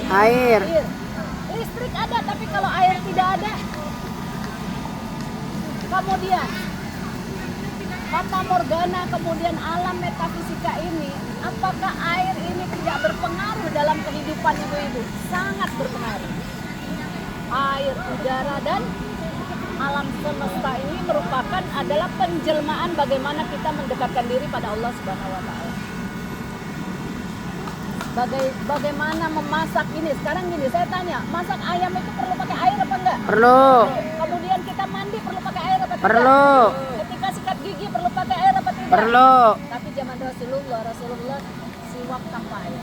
Air. Listrik ada, tapi kalau air tidak ada. Kemudian Fata Morgana, kemudian alam metafisika ini, apakah air ini tidak berpengaruh dalam kehidupan ibu-ibu? Sangat berpengaruh. Air, udara, dan alam semesta ini merupakan adalah penjelmaan bagaimana kita mendekatkan diri pada Allah Subhanahu wa Ta'ala. Bagaimana memasak ini? Sekarang gini, saya tanya, masak ayam itu perlu pakai air apa enggak? Perlu. Kemudian kita mandi perlu pakai air apa tidak? Perlu. Ketika sikat gigi perlu pakai air apa tidak? Perlu. Tapi zaman Rasulullah siwak tanpa air.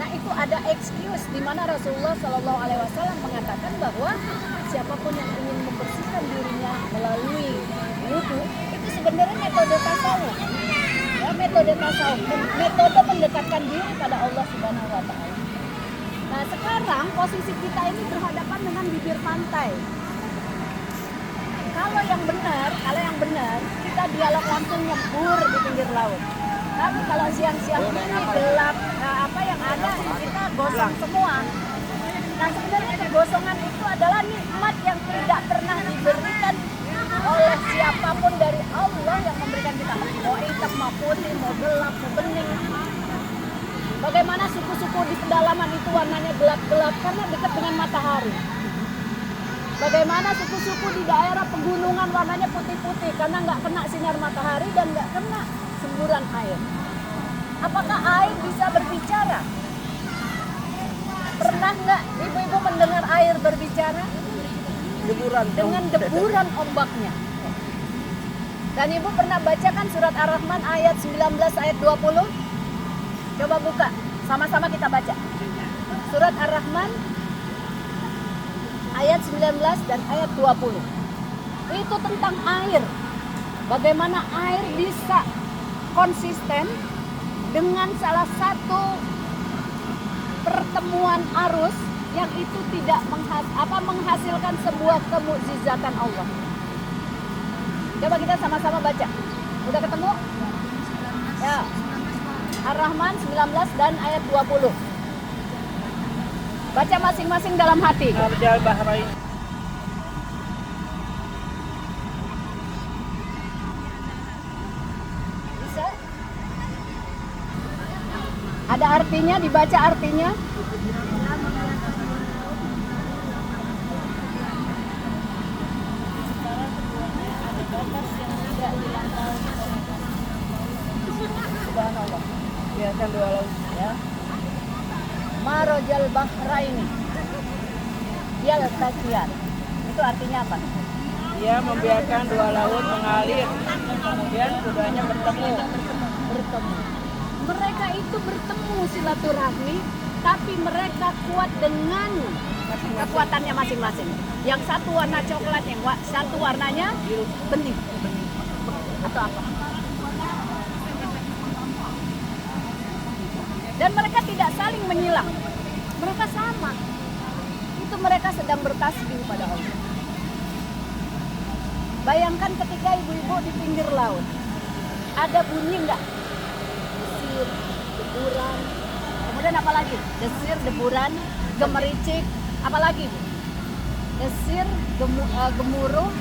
Nah itu ada excuse di mana Rasulullah Shallallahu Alaihi Wasallam mengatakan bahwa siapapun yang ingin membersihkan dirinya melalui wudu itu sebenarnya metode tasawuf. Ya, metode tasawuf, metode mendekatkan diri pada Allah Subhanahu wa Ta'ala. Nah sekarang posisi kita ini berhadapan dengan bibir pantai. Kalau yang benar kita dialog langsung nyebur di pinggir laut. Tapi kalau siang-siang ini gelap, apa yang ada kita gosong semua. Nah sebenarnya kegosongan itu adalah nikmat yang tidak pernah diberikan oleh siapapun dari Allah yang memberikan kita. Mau hitam, mau putih, mau gelap, mau bening. Bagaimana suku-suku di pedalaman itu warnanya gelap-gelap karena dekat dengan matahari. Bagaimana suku-suku di daerah pegunungan warnanya putih-putih karena nggak kena sinar matahari dan nggak kena semburan air. Apakah air bisa berbicara? Pernah nggak ibu-ibu mendengar air berbicara? Dengan deburan ombaknya. Dan ibu pernah bacakan surat Ar-Rahman ayat 19 ayat 20? Coba buka, sama-sama kita baca. Surat Ar-Rahman ayat 19 dan ayat 20. Itu tentang air. Bagaimana air bisa konsisten dengan salah satu pertemuan arus yang itu tidak menghasilkan sebuah kemukjizatan Allah. Coba kita sama-sama baca. Udah ketemu? Ya. Ar-Rahman 19 dan ayat 20. Baca masing-masing dalam hati. Marjal Bahrain. Bisa? Ada artinya, dibaca artinya. Subhanallah. Biarkan dua laut. Ya. Marajal Bahraini Yaltaqiyan. Itu artinya apa? Dia membiarkan dua laut mengalir, kemudian keduanya bertemu. Mereka itu bertemu silaturahmi, tapi mereka kuat dengan kekuatannya masing-masing. Yang satu warna coklat, yang satu warnanya bening atau apa. Dan mereka tidak saling menyilang. Mereka sama. Itu mereka sedang bertasbih pada Allah. Bayangkan ketika ibu-ibu di pinggir laut. Ada bunyi enggak? Desir, deburan. Kemudian apa lagi? Desir, deburan, gemericik. Apa lagi? Desir, gemuruh,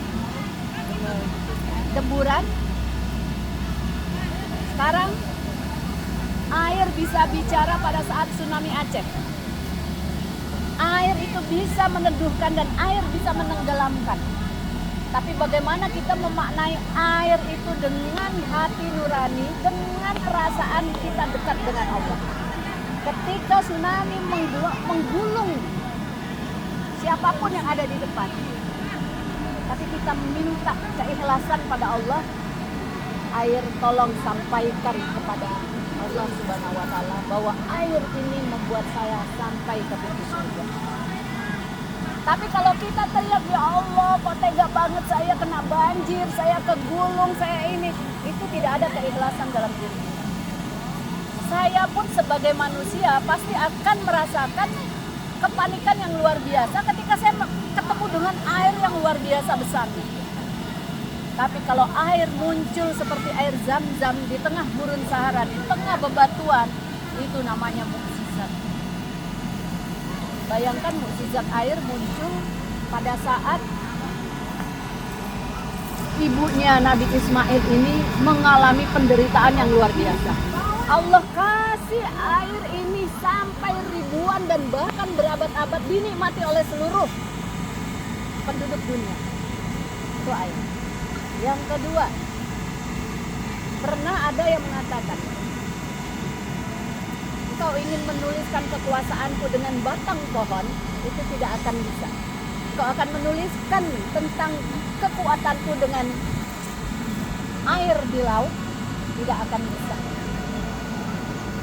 deburan. Sekarang air bisa bicara pada saat tsunami Aceh. Air itu bisa meneduhkan dan air bisa menenggelamkan. Tapi bagaimana kita memaknai air itu dengan hati nurani, dengan perasaan kita dekat dengan Allah. Ketika tsunami menggulung siapapun yang ada di depan, tapi kita meminta keikhlasan pada Allah, air tolong sampaikan kepada Allah Subhanahu wa Ta'ala bahwa air ini membuat saya sampai ke pintu surga. Tapi kalau kita teriak, ya Allah kok tega banget saya kena banjir, saya kegulung, saya ini, itu tidak ada keikhlasan dalam diri. Saya pun sebagai manusia pasti akan merasakan kepanikan yang luar biasa ketika saya ketemu dengan air yang luar biasa besarnya. Tapi kalau air muncul seperti air Zam-Zam di tengah gurun Sahara, di tengah bebatuan, itu namanya mukjizat. Bayangkan mukjizat air muncul pada saat ibunya Nabi Ismail ini mengalami penderitaan yang luar biasa. Allah kasih air ini sampai ribuan dan bahkan berabad-abad dinikmati oleh seluruh penduduk dunia. Itu air. Yang kedua, pernah ada yang mengatakan, "Kau ingin menuliskan kekuasaanku dengan batang pohon, itu tidak akan bisa. Kau akan menuliskan tentang kekuatanku dengan air di laut, tidak akan bisa."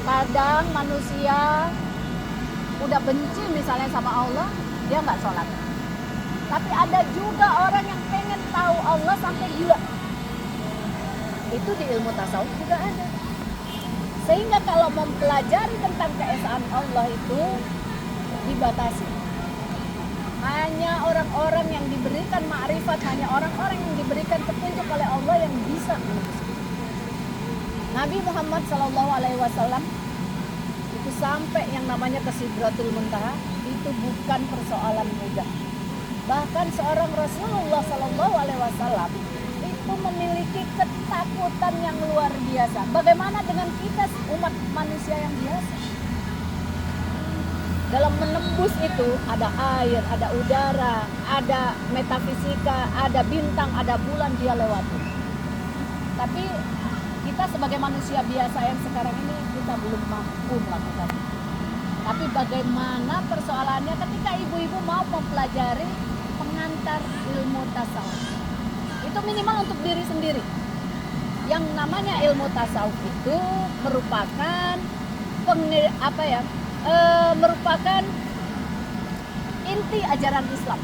Kadang manusia udah benci misalnya sama Allah, dia nggak sholat. Tapi ada juga orang yang pengen tahu Allah sampai gila. Itu di ilmu tasawuf juga ada. Sehingga kalau mempelajari tentang keesaan Allah itu dibatasi. Hanya orang-orang yang diberikan ma'rifat, hanya orang-orang yang diberikan petunjuk oleh Allah yang bisa menembus. Nabi Muhammad SAW itu sampai yang namanya ke Sidratul Muntaha, itu bukan persoalan mudah. Bahkan seorang Rasulullah SAW itu memiliki ketakutan yang luar biasa. Bagaimana dengan kita umat manusia yang biasa? Dalam menembus itu ada air, ada udara, ada metafisika, ada bintang, ada bulan dia lewati. Tapi kita sebagai manusia biasa yang sekarang ini kita belum mampu melakukan. Tapi bagaimana persoalannya ketika ibu-ibu mau mempelajari pengantar ilmu tasawuf? Itu minimal untuk diri sendiri. Yang namanya ilmu tasawuf itu merupakan merupakan inti ajaran Islam.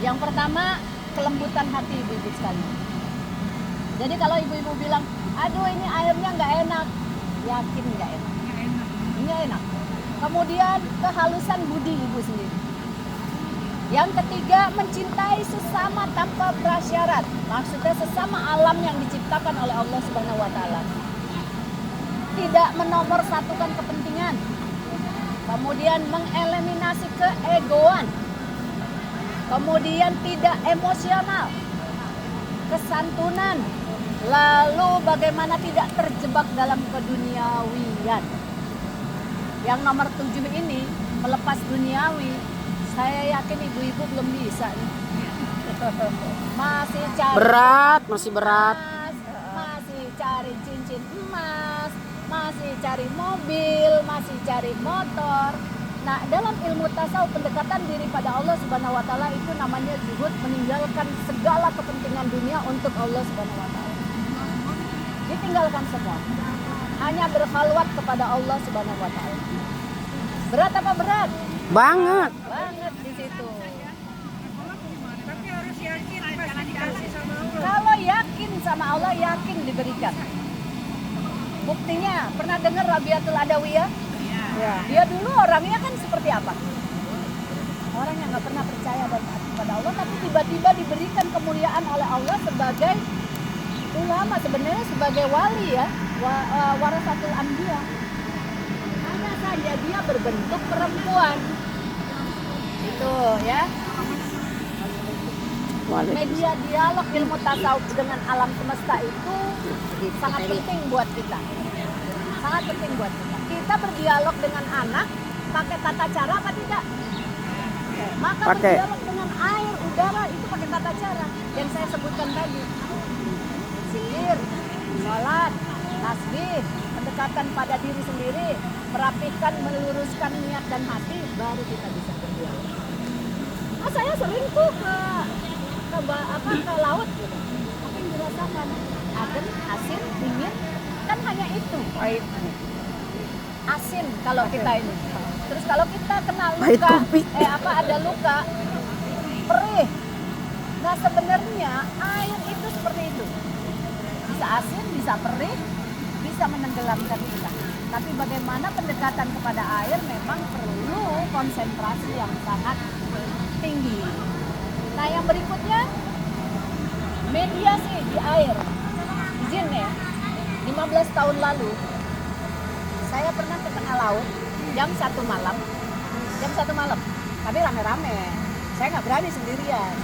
Yang pertama, kelembutan hati ibu-ibu sekalian. Jadi kalau ibu-ibu bilang, aduh ini airnya nggak enak, yakin nggak enak? Nggak enak. Kemudian kehalusan budi ibu sendiri. Yang ketiga, mencintai sesama tanpa prasyarat. Maksudnya sesama alam yang diciptakan oleh Allah Subhanahu wa taala. Tidak menomorsatukan kepentingan. Kemudian mengeliminasi keegoan. Kemudian tidak emosional. Kesantunan. Lalu bagaimana tidak terjebak dalam keduniawian. Yang nomor 7 ini, melepas duniawi, saya yakin ibu-ibu belum bisa nih. Masih cari masih berat. emas, masih cari cincin emas, masih cari mobil, masih cari motor. Nah, dalam ilmu tasawuf pendekatan diri pada Allah Subhanahu wa taala itu namanya zuhud, meninggalkan segala kepentingan dunia untuk Allah Subhanahu wa taala. Ditinggalkan semua. Hanya berkhalwat kepada Allah Subhanahu wa taala. Berat apa berat? Banget. Banget di situ. Tapi harus yakin pasti dikasih sama Allah. Kalau yakin sama Allah, yakin diberikan. Buktinya, pernah dengar Rabiatul Adawiyah? Ya. Dia dulu orangnya kan seperti apa? Orang yang nggak pernah percaya kepada Allah, tapi tiba-tiba diberikan kemuliaan oleh Allah sebagai ulama, sebenarnya sebagai wali ya, warasatul anbiya. Hanya saja dia berbentuk perempuan. Itu ya. Media dialog ilmu tasawuf dengan alam semesta itu sangat penting buat kita. Sangat penting buat kita. Kita berdialog dengan anak pakai tata cara apa tidak? Maka Pakai. berdialog dengan air, udara itu pakai tata cara yang saya sebutkan tadi. Zikir, sholat, tasbih, pendekatan pada diri sendiri, merapikan, meluruskan niat dan hati, baru kita bisa berdialog. Nah, saya sering tuh ke laut gitu. Apa yang dirasakan? Adem, asin, dingin, kan hanya itu. Pahit. Asin kalau kita ini. Terus kalau kita kena Pahit luka, kopi. ada luka, perih. Nah, sebenarnya air itu seperti itu. Bisa asin, bisa perih, bisa menenggelamkan kita. Tapi bagaimana pendekatan kepada air memang perlu konsentrasi yang sangat tinggi. Nah, yang berikutnya mediasi di air. Izin ya, 15 tahun lalu saya pernah ke tengah laut jam 1 malam jam 1 malam. Tapi rame-rame. Saya nggak berani sendirian.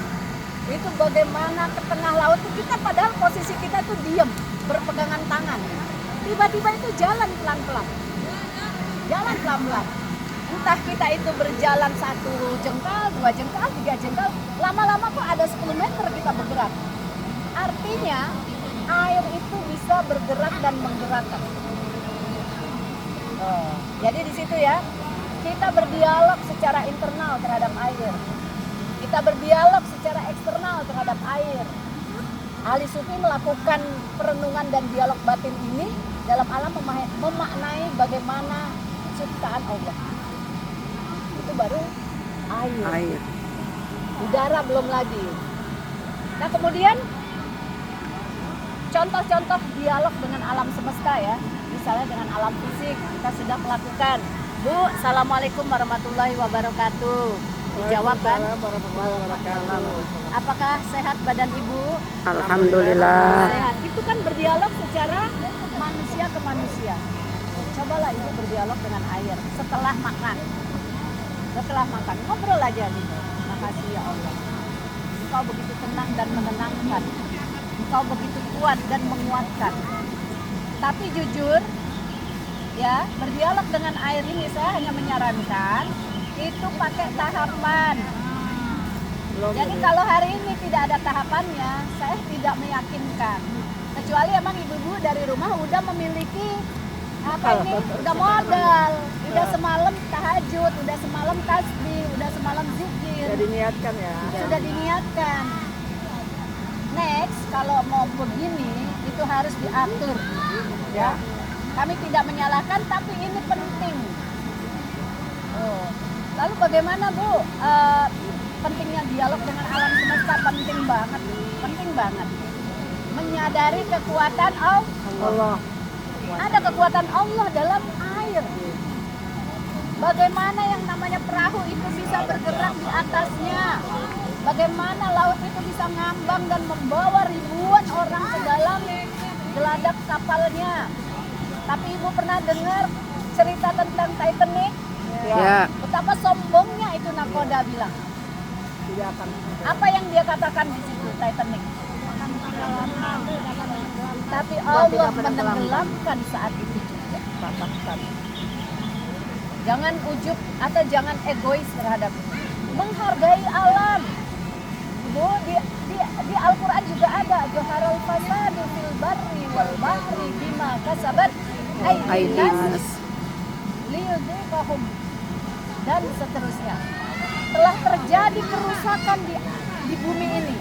Itu bagaimana ke tengah laut tuh kita, padahal posisi kita tuh diem, berpegangan tangan. Tiba-tiba itu jalan pelan-pelan. Jalan pelan-pelan. Entah kita itu berjalan 1 jengkal, 2 jengkal, 3 jengkal, lama-lama kok ada 10 meter kita bergerak. Artinya air itu bisa bergerak dan menggerakkan. Jadi di situ ya, kita berdialog secara internal terhadap air. Kita berdialog secara eksternal terhadap air. Ahli sufi melakukan perenungan dan dialog batin ini dalam alam memaknai bagaimana ciptaan Allah. Itu baru air. Udara belum lagi. Nah kemudian contoh-contoh dialog dengan alam semesta ya. Misalnya dengan alam fisik kita sudah melakukan. Bu, assalamualaikum warahmatullahi wabarakatuh. Dijawab kan? Apakah sehat badan ibu? Alhamdulillah. Sehat. Itu kan berdialog secara manusia ke manusia. Cobalah ibu berdialog dengan air setelah makan. Setelah makan, ngobrol aja gitu. Makasih ya Allah. Engkau begitu tenang dan menenangkan. Engkau begitu kuat dan menguatkan. Tapi jujur, ya berdialog dengan air ini saya hanya menyarankan itu pakai tahapan. Jadi kalau hari ini tidak ada tahapannya, saya tidak meyakinkan. Kecuali emang ibu-ibu dari rumah udah memiliki udah modal, udah semalam tahajud, udah semalam tasbih, udah semalam zikir. Sudah diniatkan ya. Sudah diniatkan. Next, kalau mau begini itu harus diatur. Ya. Kami tidak menyalahkan, tapi ini penting. Lalu bagaimana Bu? Pentingnya dialog dengan alam semesta penting banget. Menyadari kekuatan Allah. Ada kekuatan Allah dalam air. Bagaimana yang namanya perahu itu bisa bergerak di atasnya? Bagaimana laut itu bisa ngambang dan membawa ribuan orang ke dalam geladak kapalnya? Tapi ibu pernah dengar cerita tentang Titanic? Ya. Betapa sombongnya itu nakoda bilang. Apa yang dia katakan di situ Titanic? Tapi Allah menenggelamkan saat itu juga. Jangan ujub atau jangan egois terhadap itu. Menghargai alam. Bu, di Al-Quran juga ada Zaharul fasadu fil barri wal bahri bima kasabat aydinas liyudhiqahum dan seterusnya. Telah terjadi kerusakan di bumi ini.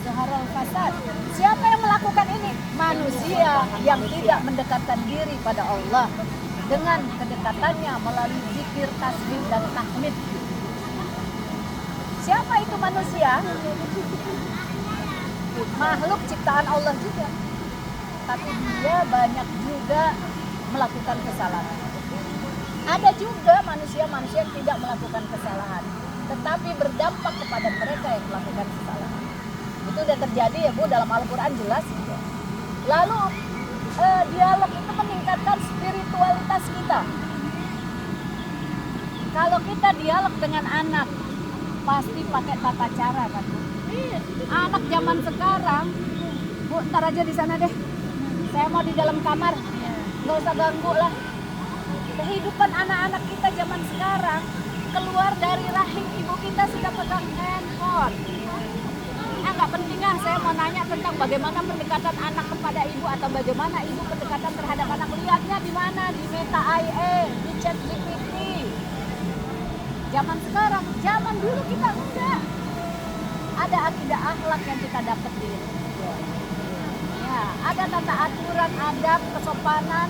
Zaharul fasad. Siapa yang melakukan ini? Manusia yang tidak mendekatkan diri pada Allah dengan kedekatannya melalui zikir, tasbih dan tahmid. Siapa itu manusia? Makhluk ciptaan Allah juga. Tapi dia banyak juga melakukan kesalahan. Ada juga manusia-manusia yang tidak melakukan kesalahan, tetapi berdampak kepada mereka yang melakukan kesalahan. Itu udah terjadi ya Bu, dalam Al-Quran jelas. Lalu dialog itu meningkatkan spiritualitas kita. Kalau kita dialog dengan anak, pasti pakai tata cara kan Bu. Anak zaman sekarang, Bu ntar aja di sana deh, saya mau di dalam kamar, nggak usah ganggu lah. Kehidupan anak-anak kita zaman sekarang, keluar dari rahim ibu kita sudah pegang handphone. Nggak penting lah, saya mau nanya tentang bagaimana pendekatan anak kepada ibu atau bagaimana ibu pendekatan terhadap anak. Lihatnya di mana? Di Meta AI, di ChatGPT. Zaman sekarang, zaman dulu kita enggak. Ada akidah akhlak yang kita dapat di ya, ada tata aturan, adab, kesopanan,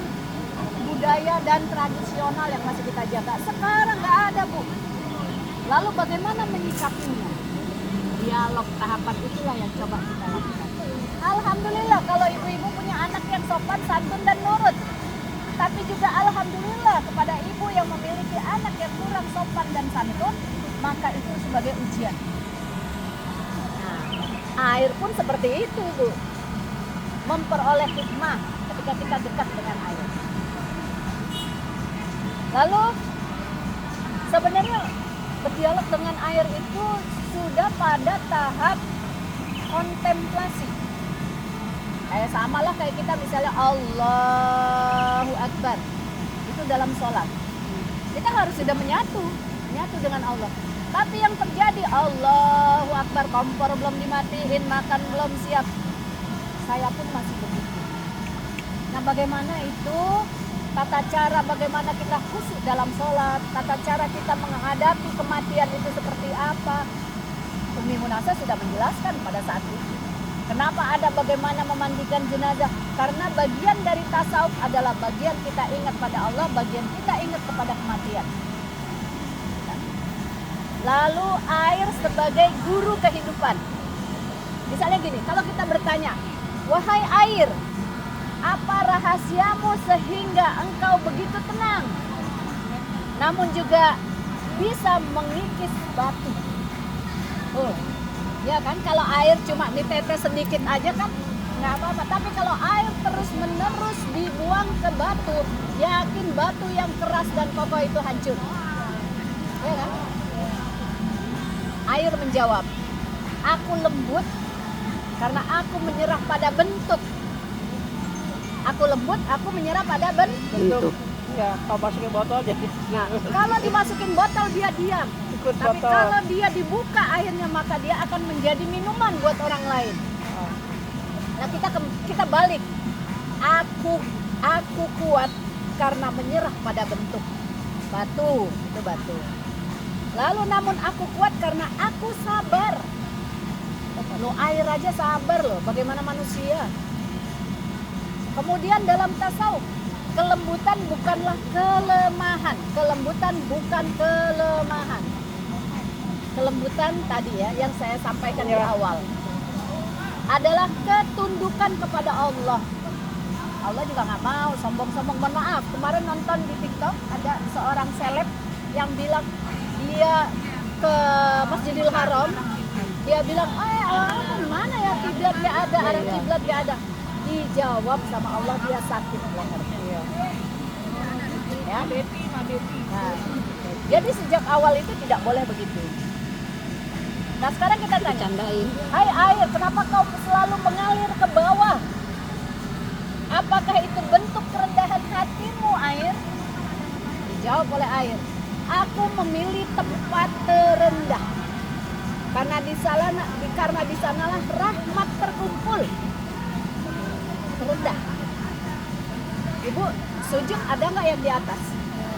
budaya dan tradisional yang masih kita jaga. Sekarang nggak ada Bu. Lalu bagaimana menyikapinya? Dialog tahapan itulah yang coba kita lakukan. Alhamdulillah kalau ibu-ibu punya anak yang sopan, santun dan nurut. Tapi juga alhamdulillah kepada ibu yang memiliki anak yang kurang sopan dan santun, maka itu sebagai ujian. Nah, air pun seperti itu Bu. Memperoleh hikmah ketika kita dekat dengan air. Lalu Sebenarnya berdialog dengan air itu sudah pada tahap kontemplasi. Kayak samalah kayak kita misalnya Allahu Akbar. Itu dalam sholat. Kita harus sudah menyatu dengan Allah. Tapi yang terjadi Allahu Akbar, kompor belum dimatiin, makan belum siap. Saya pun masih begitu. Nah, bagaimana itu tata cara bagaimana kita khusyuk dalam sholat, tata cara kita menghadapi kematian itu seperti apa? Umi Munasa sudah menjelaskan pada saat itu. Kenapa ada bagaimana memandikan jenazah? Karena bagian dari tasawuf adalah bagian kita ingat pada Allah, bagian kita ingat kepada kematian. Lalu air sebagai guru kehidupan. Misalnya gini, kalau kita bertanya, wahai air, apa rahasiamu sehingga engkau begitu tenang? Namun juga bisa mengikis batu. Oh, ya kan, kalau air cuma ditetes sedikit aja kan nggak apa-apa. Tapi kalau air terus menerus dibuang ke batu, yakin batu yang keras dan kokoh itu hancur. Ya kan? Air menjawab, aku lembut karena aku menyerah pada bentuk. Aku lembut, aku menyerah pada bentuk. Ya, kalau masukin botol jadi. Nah, kalau dimasukin botol dia diam. Ikut Tapi botol. kalau dia dibuka airnya maka dia akan menjadi minuman buat orang lain. Nah, kita balik. Aku kuat karena menyerah pada bentuk. Batu, itu batu. Lalu namun aku kuat karena aku sabar. Lo air aja sabar loh, bagaimana manusia? Kemudian dalam tasawuf, kelembutan bukanlah kelemahan. Kelembutan bukan kelemahan. Kelembutan tadi ya yang saya sampaikan di awal adalah ketundukan kepada Allah. Allah juga nggak mau sombong-sombong. Mohon maaf, kemarin nonton di TikTok ada seorang seleb yang bilang dia ke Masjidil Haram, dia bilang, mana ya kiblat gak ada, arah kiblat gak ada. Dijawab sama Allah dia sakit leher. Ya, nah, jadi sejak awal itu tidak boleh begitu. Nah sekarang kita tanya, hai air, kenapa kau selalu mengalir ke bawah? Apakah itu bentuk kerendahan hatimu air? Dijawab oleh air, aku memilih tempat terendah karena di sanalah rahmat terkumpul. Terendah. Ibu, sujud ada nggak yang di atas?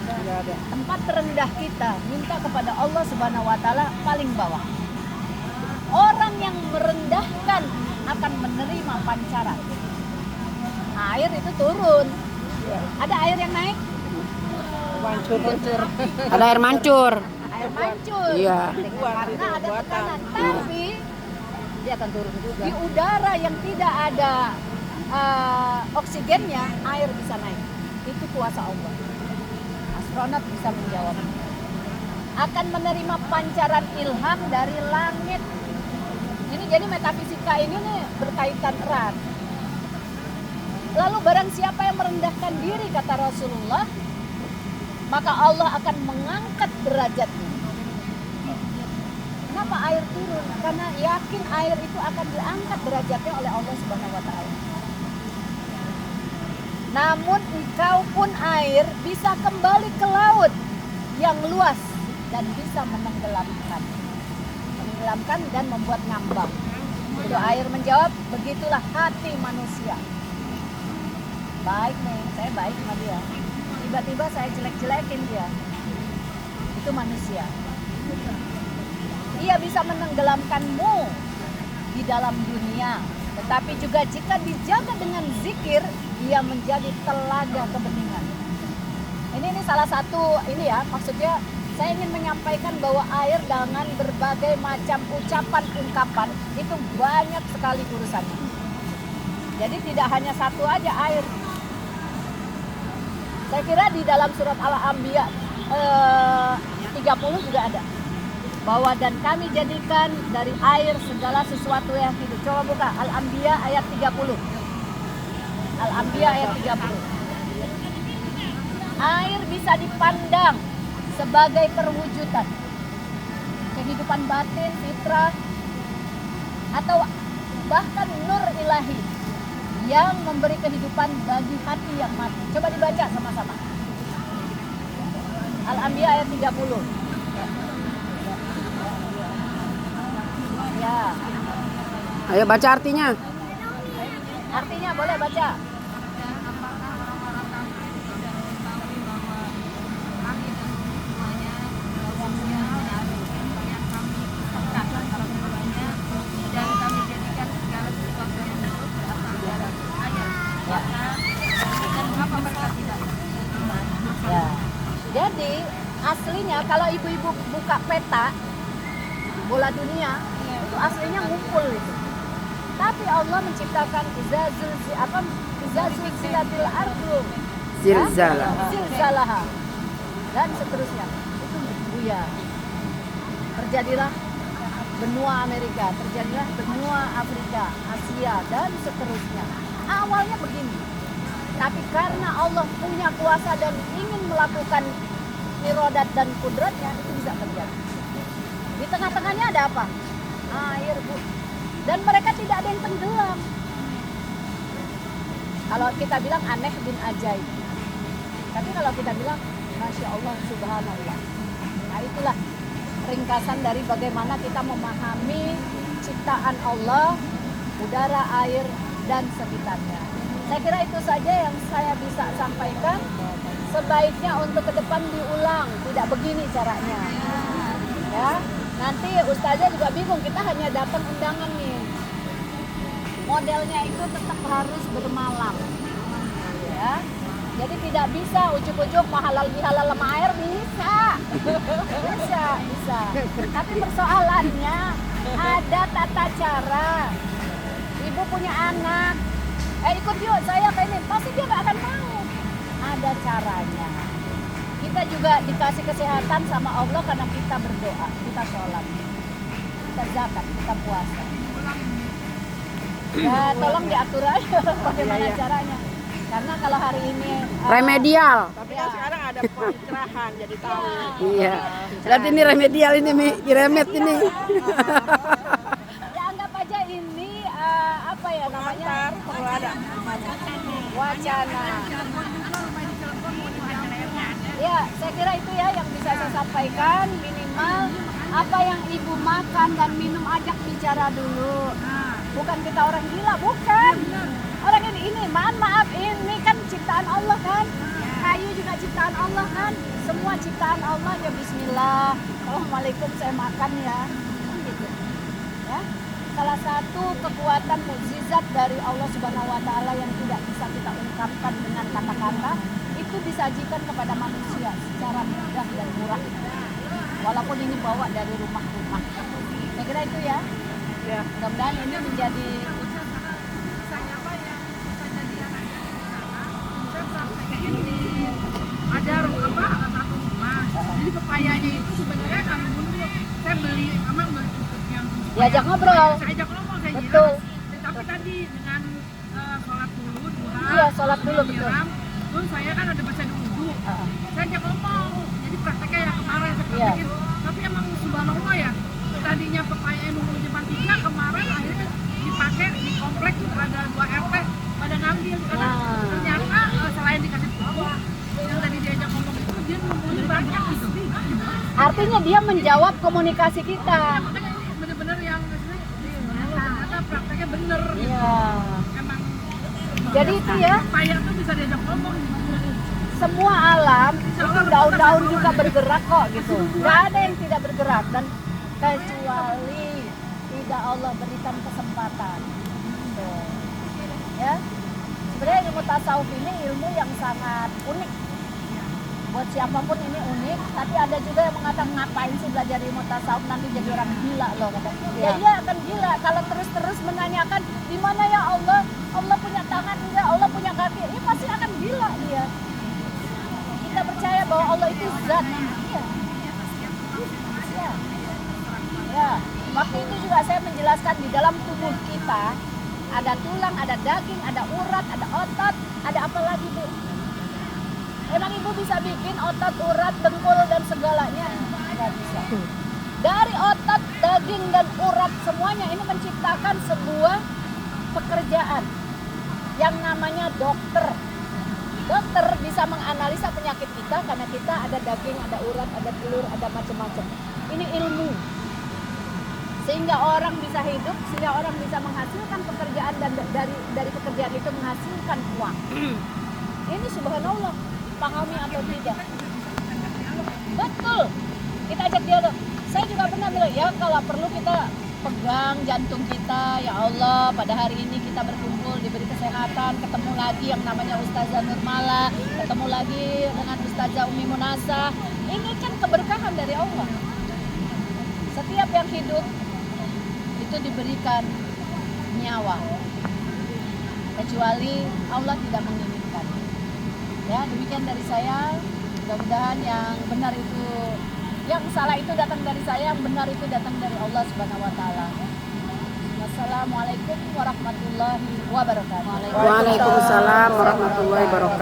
Nggak ada. Tempat terendah kita minta kepada Allah Subhanahu Wa Taala paling bawah. Orang yang merendahkan akan menerima pancaran. Air itu turun. Ada air yang naik? Mancur. Ada air mancur. Air mancur. Iya. Karena ada tekanan. Tapi dia akan turun juga. Di udara yang tidak ada oksigennya, air bisa naik. Itu kuasa Allah. Astronot bisa menjawab. Akan menerima pancaran ilham dari langit. Ini jadi metafisika ini nih berkaitan erat. Lalu barang siapa yang merendahkan diri, kata Rasulullah, maka Allah akan mengangkat derajatnya. Kenapa air turun? Karena yakin air itu akan diangkat derajatnya oleh Allah Subhanahu Wa Taala. Namun engkau pun air bisa kembali ke laut yang luas dan bisa menenggelamkan dan membuat ngambang. Itu air menjawab, begitulah hati manusia. Baik nih, saya baik sama dia. Tiba-tiba saya jelek-jelekin dia. Itu manusia. Ia bisa menenggelamkanmu di dalam dunia. Tetapi juga jika dijaga dengan zikir, ia menjadi telaga kebeningan. Ini salah satu ini ya, maksudnya saya ingin menyampaikan bahwa air dengan berbagai macam ucapan-ungkapan itu banyak sekali urusannya. Jadi tidak hanya satu aja air. Saya kira di dalam surat Al-Anbiya 30 juga ada. Bahwa dan kami jadikan dari air segala sesuatu yang hidup. Coba buka Al-Anbiya ayat 30. Al-Anbiya ayat 30. Air bisa dipandang sebagai perwujudan kehidupan batin, fitrah, atau bahkan nur ilahi yang memberi kehidupan bagi hati yang mati. Coba dibaca sama-sama. Al-Anbiya ayat 30. Ya. Ayo baca artinya. Artinya boleh baca. Ya. Jadi aslinya kalau ibu-ibu buka peta bola dunia itu aslinya ngumpul itu. Tapi Allah menciptakan izazul zilatil ardu, Zilzalah. zilzalaha, dan seterusnya. Itu buyar. Terjadilah benua Amerika, terjadilah benua Afrika, Asia, dan seterusnya. Awalnya begini. Tapi karena Allah punya kuasa dan ingin melakukan irodat dan kudratnya, itu bisa terjadi. Di tengah-tengahnya ada apa? Air, Bu. Dan mereka tidak ada yang tenggelam. Kalau kita bilang aneh bin ajaib. Tapi kalau kita bilang Masya Allah, Subhanallah. Nah itulah ringkasan dari bagaimana kita memahami ciptaan Allah, udara, air, dan sekitarnya. Saya kira itu saja yang saya bisa sampaikan. Sebaiknya untuk ke depan diulang, tidak begini caranya. Ya, nanti ustazah juga bingung, kita hanya datang undangan nih. Modelnya itu tetap harus bermalam. Ya. Jadi tidak bisa ujuk-ujuk mau halal bihalal sama air bisa. Bisa. Tapi persoalannya ada tata cara. Ibu punya anak, ikut yuk saya ke ini, pasti dia nggak akan mau. Ada caranya. Kita juga dikasih kesehatan sama Allah karena kita berdoa, kita sholat, kita zakat, kita puasa. Ya tolong diatur aja bagaimana caranya. Karena kalau hari ini Remedial. Tapi kan sekarang ada pencerahan jadi tahu. Iya. Berarti ini remedial ini Mi, diremet ini. ya anggap aja ini apa ya namanya? Pengantar perlu ada. Wacana. Ya, saya kira itu ya yang bisa saya sampaikan. Minimal apa yang ibu makan dan minum, ajak bicara dulu. Bukan kita orang gila, bukan. Orang ini maaf, ini kan ciptaan Allah kan. Kayu juga ciptaan Allah kan. Semua ciptaan Allah ya bismillah. Assalamualaikum saya makan ya. Kan gitu. Ya. Salah satu kekuatan mukjizat dari Allah Subhanahu wa taala yang tidak bisa kita ungkapkan dengan kata-kata, itu disajikan kepada manusia secara mudah dan murah. Walaupun ini bawa dari rumah-rumah. Saya kira itu ya. Ya. Mudah-mudahan ini menjadi ada satu rumah. Jadi pepayanya itu sebenarnya kami dulu saya beli yang diajak ngobrol. Saya ajak ngomong, saya Betul. nyiram. Tapi tadi dengan sholat dulu, duha, Iya, sholat dulu, betul. nyiram, terus saya kan ada baca wudu. Saya ajak ngomong. Jadi prakteknya yang kemarin saya Iya. praktekin. Tapi emang subhanallah ya, tadinya pepaya nunggu jam 3, kemarin akhirnya dipakai di komplek ada 2 RT pada ngambil karena ternyata selain dikasih pupuk yang tadi diajak ngomong itu dia ngumpulin banyak gitu. Artinya dia menjawab komunikasi kita. Makanya ini bener-bener yang ternyata prakteknya bener gitu. Iya. Emang Jadi itu ya, pepaya tuh bisa diajak ngomong. semua alam itu daun-daun juga bergerak kok gitu. Gak ada yang tidak bergerak dan kecuali tidak Allah berikan kesempatan. Gitu. Ya. Sebenarnya ilmu tasawuf ini ilmu yang sangat unik. Buat siapapun ini unik, tapi ada juga yang mengatakan ngapain sih belajar ilmu tasawuf, nanti jadi orang gila loh katanya. Ya iya akan gila kalau terus-terus menanyakan di mana ya Allah? Allah punya tangan enggak? Allah punya kaki? Ini pasti akan gila dia. Kita percaya bahwa Allah itu zat. Iya. Ya. Ya. Waktu itu juga saya menjelaskan di dalam tubuh kita ada tulang, ada daging, ada urat, ada otot, ada apa lagi Bu? Emang ibu bisa bikin otot, urat, dengkul dan segalanya? Nggak bisa. Dari otot, daging dan urat semuanya ini menciptakan sebuah pekerjaan yang namanya dokter. Dokter bisa menganalisa penyakit kita karena kita ada daging, ada urat, ada telur, ada macam-macam. Ini ilmu. Sehingga orang bisa hidup, sehingga orang bisa menghasilkan pekerjaan dan dari pekerjaan itu menghasilkan uang. Ini subhanallah, pahami atau tidak? Betul. Kita ajak dialog. Saya juga pernah bilang, ya kalau perlu kita pegang jantung kita, ya Allah, pada hari ini kita berkumpul, diberi kesehatan, ketemu lagi yang namanya Ustazah Nurmala, ketemu lagi dengan Ustazah Umi Munasa. Ini kan keberkahan dari Allah. Setiap yang hidup itu diberikan nyawa, kecuali Allah tidak menginginkan. Ya, demikian dari saya. Mudah-mudahan yang benar itu, yang salah itu datang dari saya, yang benar itu datang dari Allah Subhanahu wa taala. Wassalamualaikum warahmatullahi wabarakatuh. Waalaikumsalam warahmatullahi wabarakatuh.